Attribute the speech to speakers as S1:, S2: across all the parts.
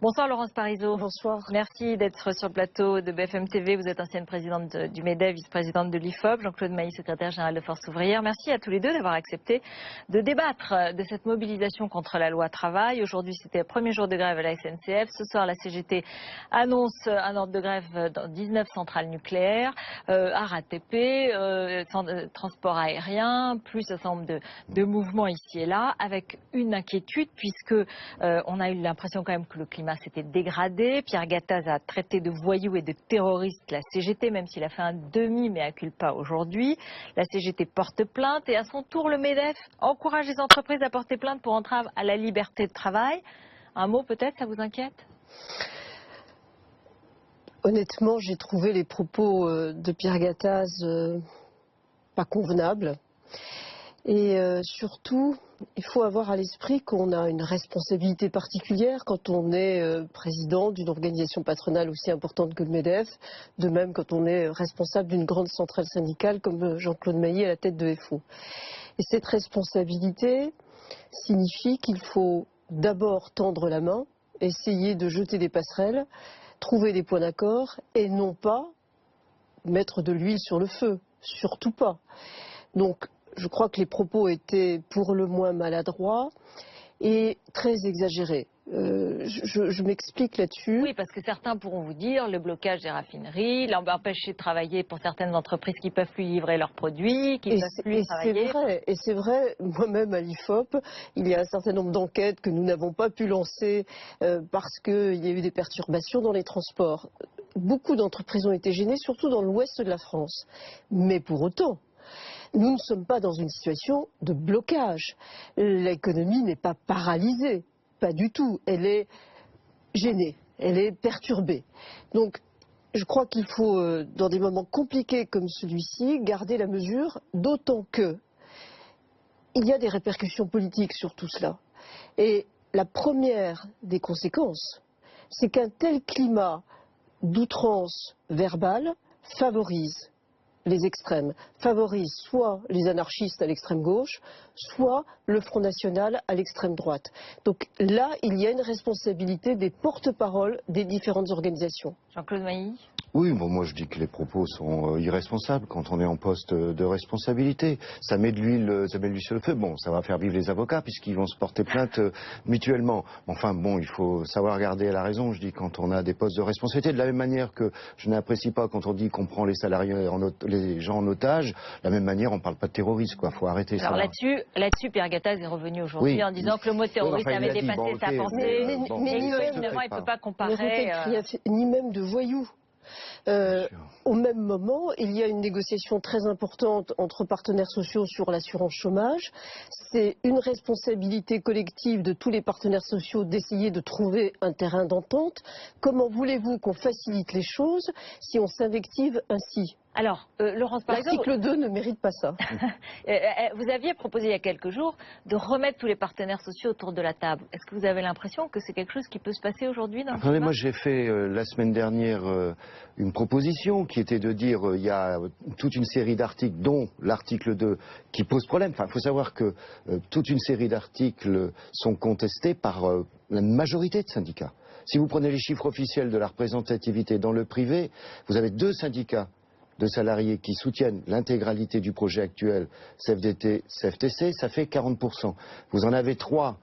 S1: Bonsoir Laurence Parisot.
S2: Bonsoir.
S1: Merci d'être sur le plateau de BFM TV. Vous êtes ancienne présidente du MEDEF, vice-présidente de l'IFOP. Jean-Claude Mailly, secrétaire général de Force ouvrière. Merci à tous les deux d'avoir accepté de débattre de cette mobilisation contre la loi travail. Aujourd'hui, c'était le premier jour de grève à la SNCF. Ce soir, la CGT annonce un ordre de grève dans 19 centrales nucléaires, RATP, transport aérien, plus un certain nombre de mouvements ici et là, avec une inquiétude puisque on a eu l'impression quand même que le climat s'était dégradé. Pierre Gattaz a traité de voyous et de terroristes la CGT, même s'il a fait un mea culpa aujourd'hui. La CGT porte plainte et à son tour le MEDEF encourage les entreprises à porter plainte pour entrave à la liberté de travail. Un mot peut-être, ça vous inquiète ?
S2: Honnêtement, j'ai trouvé les propos de Pierre Gattaz pas convenables. Et surtout, il faut avoir à l'esprit qu'on a une responsabilité particulière quand on est président d'une organisation patronale aussi importante que le MEDEF, de même quand on est responsable d'une grande centrale syndicale comme Jean-Claude Mailly à la tête de FO. Et cette responsabilité signifie qu'il faut d'abord tendre la main, essayer de jeter des passerelles, trouver des points d'accord et non pas mettre de l'huile sur le feu, surtout pas. Donc, je crois que les propos étaient pour le moins maladroits et très exagérés. Je m'explique là-dessus.
S1: Oui, parce que certains pourront vous dire le blocage des raffineries, l'empêcher de travailler pour certaines entreprises qui ne peuvent plus livrer leurs produits, qui ne peuvent plus travailler.
S2: Et c'est vrai, moi-même à l'IFOP, il y a un certain nombre d'enquêtes que nous n'avons pas pu lancer parce qu'il y a eu des perturbations dans les transports. Beaucoup d'entreprises ont été gênées, surtout dans l'ouest de la France. Mais pour autant, nous ne sommes pas dans une situation de blocage. L'économie n'est pas paralysée, pas du tout. Elle est gênée, elle est perturbée. Donc, je crois qu'il faut, dans des moments compliqués comme celui-ci, garder la mesure, d'autant que il y a des répercussions politiques sur tout cela. Et la première des conséquences, c'est qu'un tel climat d'outrance verbale favorise les extrêmes, favorise soit les anarchistes à l'extrême gauche, soit le Front National à l'extrême droite. Donc là, il y a une responsabilité des porte-paroles des différentes organisations.
S1: Jean-Claude Mailly ?
S3: Oui, bon, moi je dis que les propos sont irresponsables quand on est en poste de responsabilité. Ça met de l'huile sur le feu. Bon, ça va faire vivre les avocats puisqu'ils vont se porter plainte mutuellement. Enfin bon, il faut savoir garder la raison, je dis, quand on a des postes de responsabilité. De la même manière que je n'apprécie pas quand on dit qu'on prend les salariés, les gens en otage, de la même manière on ne parle pas de terrorisme, quoi. Faut arrêter ça.
S1: Alors là-dessus, Pierre Gattaz est revenu aujourd'hui en disant que le mot terroriste avait dépassé sa pensée et que finalement il ne peut pas comparer.
S2: Ni même de voyous. Au même moment, il y a une négociation très importante entre partenaires sociaux sur l'assurance chômage. C'est une responsabilité collective de tous les partenaires sociaux d'essayer de trouver un terrain d'entente. Comment voulez-vous qu'on facilite les choses si on s'invective ainsi ?
S1: Alors, Laurence Parisot,
S2: l'article 2 ne mérite pas ça.
S1: Vous aviez proposé il y a quelques jours de remettre tous les partenaires sociaux autour de la table. Est-ce que vous avez l'impression que c'est quelque chose qui peut se passer aujourd'hui dans le climat ?
S3: Moi j'ai fait la semaine dernière une proposition qui était de dire il y a toute une série d'articles, dont l'article 2, qui pose problème. Enfin, il faut savoir que toute une série d'articles sont contestés par la majorité de syndicats. Si vous prenez les chiffres officiels de la représentativité dans le privé, vous avez 2 syndicats de salariés qui soutiennent l'intégralité du projet actuel CFDT, CFTC, ça fait 40%. Vous en avez 3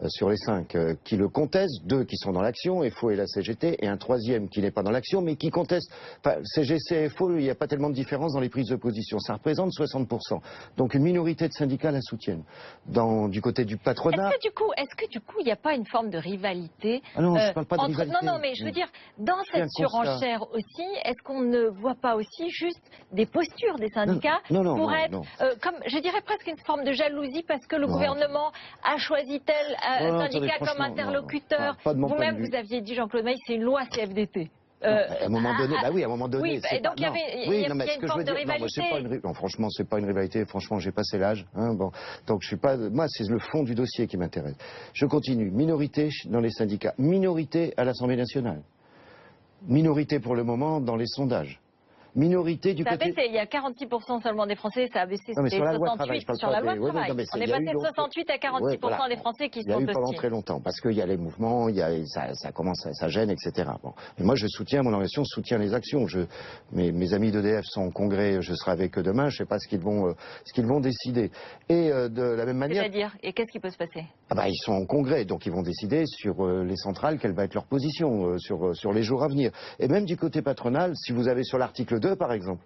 S3: sur les 5 qui le contestent, 2 qui sont dans l'action, FO et la CGT, et un 3e qui n'est pas dans l'action, mais qui conteste. Enfin, CGC et FO, il n'y a pas tellement de différence dans les prises de position. Ça représente 60%. Donc une minorité de syndicats la soutiennent. Du côté du patronat...
S1: Est-ce que du coup, il n'y a pas une forme de rivalité
S3: non, je ne parle pas de rivalité.
S1: Non, mais je veux dire, dans cette surenchère aussi, est-ce qu'on ne voit pas aussi juste des postures des syndicats pour être, comme je dirais presque une forme de jalousie parce que le gouvernement a choisi tel syndicat comme interlocuteur. Vous-même, vous aviez dit, Jean-Claude Mailly, c'est une loi CFDT.
S3: À un moment donné, à un moment donné.
S1: Oui, donc il y a une forme de rivalité.
S3: Non, franchement, c'est pas une rivalité. Franchement, j'ai passé l'âge. Donc je suis pas. Moi, c'est le fond du dossier qui m'intéresse. Je continue. Minorité dans les syndicats, minorité à l'Assemblée nationale, minorité pour le moment dans les sondages. minorité du
S1: Ça a
S3: côté...
S1: baissé, il y a 46% seulement des Français, ça a baissé,
S3: Non, mais sur
S1: c'était
S3: la loi travail,
S1: 68
S3: je parle
S1: sur
S3: pas
S1: la loi
S3: des... Oui,
S1: travail.
S3: non, mais
S1: On est
S3: il y a
S1: passé
S3: eu
S1: de 68 à 46%
S3: Ouais, voilà.
S1: des Français qui
S3: Il y a
S1: sont
S3: eu pendant
S1: hostiles.
S3: très longtemps, parce qu'il y a les mouvements, ça commence, ça gêne, etc. Bon. Et moi, je soutiens, mon organisation soutient les actions. Mes amis d'EDF sont au congrès, je serai avec eux demain, je ne sais pas ce qu'ils vont décider. Et de la même manière...
S1: C'est-à-dire, et qu'est-ce qui peut se passer?
S3: Ils sont en congrès, donc ils vont décider sur les centrales, quelle va être leur position sur les jours à venir. Et même du côté patronal, si vous avez sur l'article 2, par exemple,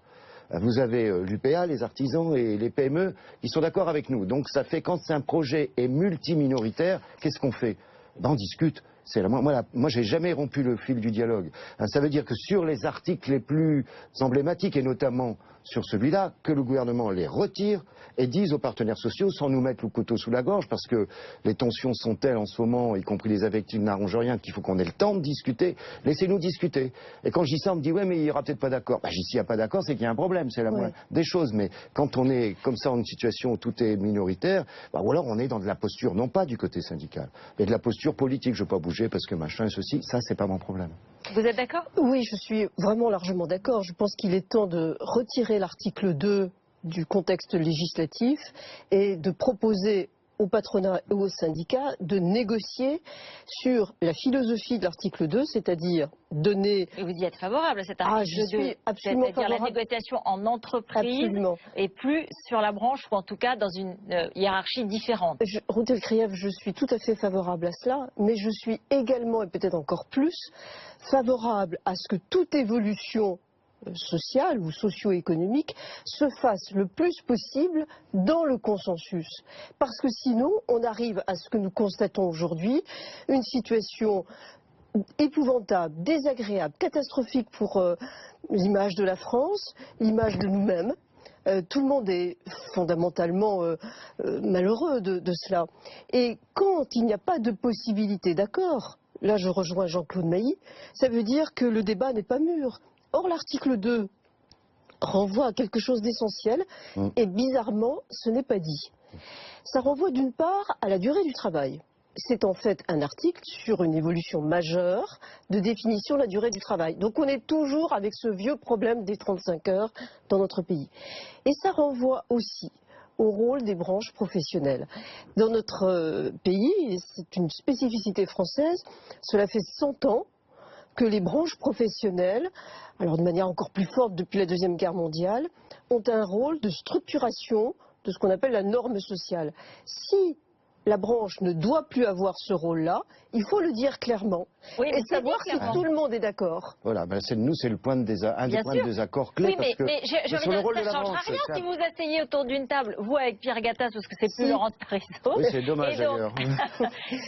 S3: vous avez l'UPA, les artisans et les PME qui sont d'accord avec nous. Donc ça fait, quand un projet est multiminoritaire, qu'est-ce qu'on fait? On discute. Moi, j'ai jamais rompu le fil du dialogue. Ça veut dire que sur les articles les plus emblématiques, et notamment sur celui-là, que le gouvernement les retire et dise aux partenaires sociaux, sans nous mettre le couteau sous la gorge, parce que les tensions sont telles en ce moment, y compris les invectives n'arrangent rien, qu'il faut qu'on ait le temps de discuter. Laissez-nous discuter. Et quand je dis ça, on me dit, ouais, mais il n'y aura peut-être pas d'accord. S'il n'y a pas d'accord, c'est qu'il y a un problème, c'est la moindre des choses. Mais quand on est comme ça en une situation où tout est minoritaire, ou alors on est dans de la posture, non pas du côté syndical, mais de la posture politique. Je ne veux pas bouger parce que machin et ceci, ça, c'est pas mon problème.
S1: Vous êtes d'accord?
S2: Oui, je suis vraiment largement d'accord. Je pense qu'il est temps de retirer l'article 2 du contexte législatif et de proposer au patronat et aux syndicats de négocier sur la philosophie de l'article 2, c'est-à-dire donner...
S1: Et vous y êtes favorable à cet article 2?
S2: Je suis absolument
S1: C'est-à-dire
S2: favorable.
S1: la négociation en entreprise et plus sur la branche, ou en tout cas dans une hiérarchie différente.
S2: Ruth Elkrief, je suis tout à fait favorable à cela, mais je suis également, et peut-être encore plus, favorable à ce que toute évolution sociale ou socio-économique se fasse le plus possible dans le consensus. Parce que sinon, on arrive à ce que nous constatons aujourd'hui, une situation épouvantable, désagréable, catastrophique pour l'image de la France, l'image de nous-mêmes. Tout le monde est fondamentalement malheureux de cela. Et quand il n'y a pas de possibilité d'accord, là je rejoins Jean-Claude Mailly, ça veut dire que le débat n'est pas mûr. Or, l'article 2 renvoie à quelque chose d'essentiel et bizarrement, ce n'est pas dit. Ça renvoie d'une part à la durée du travail. C'est en fait un article sur une évolution majeure de définition de la durée du travail. Donc on est toujours avec ce vieux problème des 35 heures dans notre pays. Et ça renvoie aussi au rôle des branches professionnelles. Dans notre pays, et c'est une spécificité française, cela fait 100 ans que les branches professionnelles, alors de manière encore plus forte depuis la Deuxième Guerre mondiale, ont un rôle de structuration de ce qu'on appelle la norme sociale. Si la branche ne doit plus avoir ce rôle-là, il faut le dire clairement.
S1: Oui,
S2: et savoir si tout le monde est d'accord.
S3: Voilà, nous, c'est un des points de désaccord clés.
S1: Oui,
S3: parce que
S1: mais
S3: sur le rôle de
S1: ça
S3: la
S1: ne changera
S3: branche,
S1: rien si vous asseyez autour d'une table, vous avec Pierre Gattaz, parce que c'est plus Laurence Parisot.
S3: Oui, c'est dommage d'ailleurs.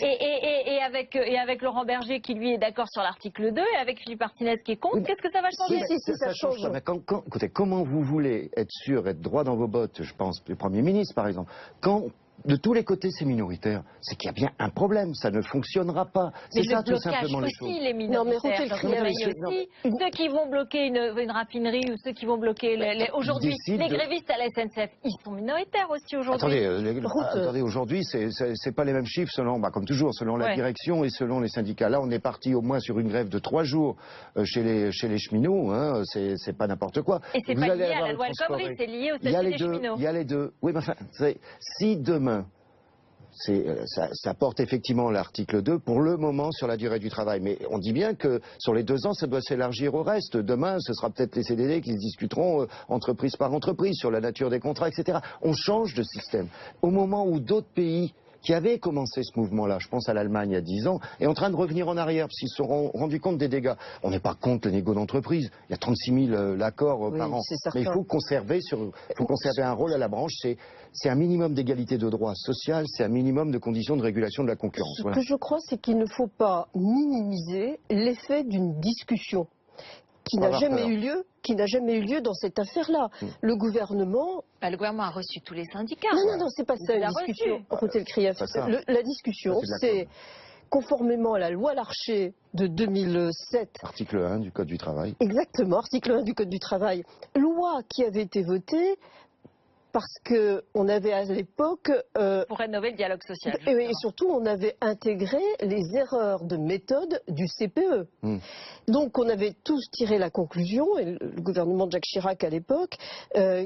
S1: et avec Laurent Berger qui lui est d'accord sur l'article 2, et avec Philippe Martinez qui est contre, qu'est-ce que ça va changer?
S2: Si, ça change.
S3: Pas. Mais écoutez, comment vous voulez être sûr, être droit dans vos bottes, je pense, le Premier ministre par exemple, quand de tous les côtés c'est minoritaire, c'est qu'il y a bien un problème, ça ne fonctionnera pas. C'est ça tout simplement les choses.
S1: Les minoritaires, ceux qui vont bloquer une raffinerie ou ceux qui vont bloquer aujourd'hui, les grévistes à la SNCF, ils sont minoritaires aussi aujourd'hui.
S3: Attendez, aujourd'hui c'est pas les mêmes chiffres selon, comme toujours, selon la direction et selon les syndicats. Là on est parti au moins sur une grève de 3 jours chez les cheminots, c'est pas n'importe quoi.
S1: Et c'est pas lié à la loi El Khomri, c'est lié au statut des cheminots.
S3: Il y a les deux. Oui, mais enfin, si demain ça porte effectivement l'article 2 pour le moment sur la durée du travail. Mais on dit bien que sur les 2 ans, ça doit s'élargir au reste. Demain, ce sera peut-être les CDD qui se discuteront entreprise par entreprise sur la nature des contrats, etc. On change de système. Au moment où d'autres pays qui avaient commencé ce mouvement-là, je pense à l'Allemagne il y a 10 ans, est en train de revenir en arrière, parce qu'ils se sont rendus compte des dégâts. On n'est pas contre les négos d'entreprise, il y a 36 000 accords par an, mais il faut conserver un rôle à la branche, c'est un minimum d'égalité de droits social, c'est un minimum de conditions de régulation de la concurrence.
S2: Ce que je crois, c'est qu'il ne faut pas minimiser l'effet d'une discussion qui n'a jamais eu lieu dans cette affaire-là. Le gouvernement
S1: a reçu tous les syndicats.
S2: Non, c'est pas ça la discussion. La discussion, c'est conformément à la loi Larcher de 2007.
S3: Article 1 du Code du travail.
S2: Exactement, article 1 du Code du travail. Loi qui avait été votée parce qu'on avait à l'époque...
S1: pour rénover le dialogue social.
S2: Et surtout, on avait intégré les erreurs de méthode du CPE. Donc, on avait tous tiré la conclusion, et le gouvernement de Jacques Chirac à l'époque,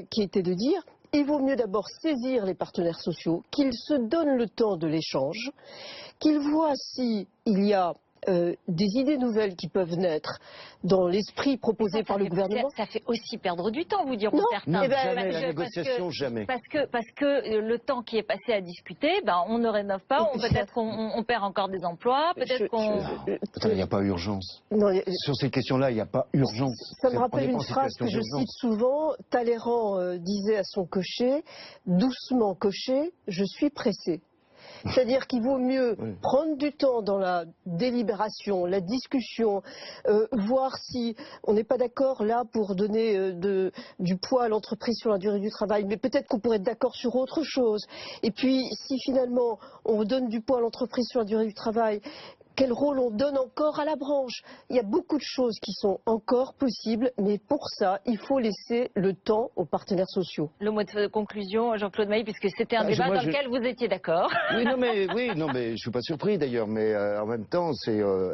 S2: qui était de dire... Il vaut mieux d'abord saisir les partenaires sociaux, qu'ils se donnent le temps de l'échange, qu'ils voient s'il y a des idées nouvelles qui peuvent naître dans l'esprit proposé par le gouvernement.
S1: Ça fait aussi perdre du temps, vous diront
S2: Non,
S1: certains.
S3: Non, jamais la négociation, jamais.
S1: Parce que le temps qui est passé à discuter, on ne rénove pas, peut-être qu'on perd encore des emplois, peut-être qu'on...
S3: Il n'y a pas urgence.
S2: Non,
S3: sur ces questions-là, il n'y a pas urgence.
S2: Ça me rappelle une phrase que je cite souvent. Talleyrand disait à son cocher, doucement cocher, je suis pressé. C'est-à-dire qu'il vaut mieux prendre du temps dans la délibération, la discussion, voir si on n'est pas d'accord là pour donner du poids à l'entreprise sur la durée du travail, mais peut-être qu'on pourrait être d'accord sur autre chose. Et puis si finalement on donne du poids à l'entreprise sur la durée du travail, quel rôle on donne encore à la branche? Il y a beaucoup de choses qui sont encore possibles, mais pour ça, il faut laisser le temps aux partenaires sociaux.
S1: Le mot de conclusion, Jean-Claude Mailly, puisque c'était un débat dans lequel vous étiez d'accord.
S3: Oui, non, mais je ne suis pas surpris d'ailleurs, mais en même temps,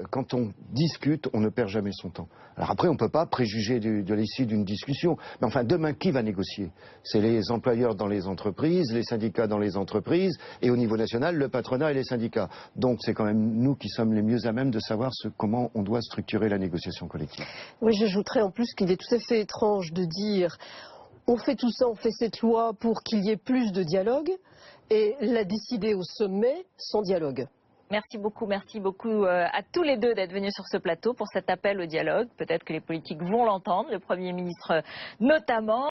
S3: quand on discute, on ne perd jamais son temps. Alors après, on ne peut pas préjuger de l'issue d'une discussion, mais enfin, demain, qui va négocier? C'est les employeurs dans les entreprises, les syndicats dans les entreprises, et au niveau national, le patronat et les syndicats. Donc c'est quand même nous qui sommes les mieux à même de savoir comment on doit structurer la négociation collective.
S2: Oui, j'ajouterais en plus qu'il est tout à fait étrange de dire on fait tout ça, on fait cette loi pour qu'il y ait plus de dialogue et la décider au sommet sans dialogue.
S1: Merci beaucoup à tous les deux d'être venus sur ce plateau pour cet appel au dialogue. Peut-être que les politiques vont l'entendre, le Premier ministre notamment.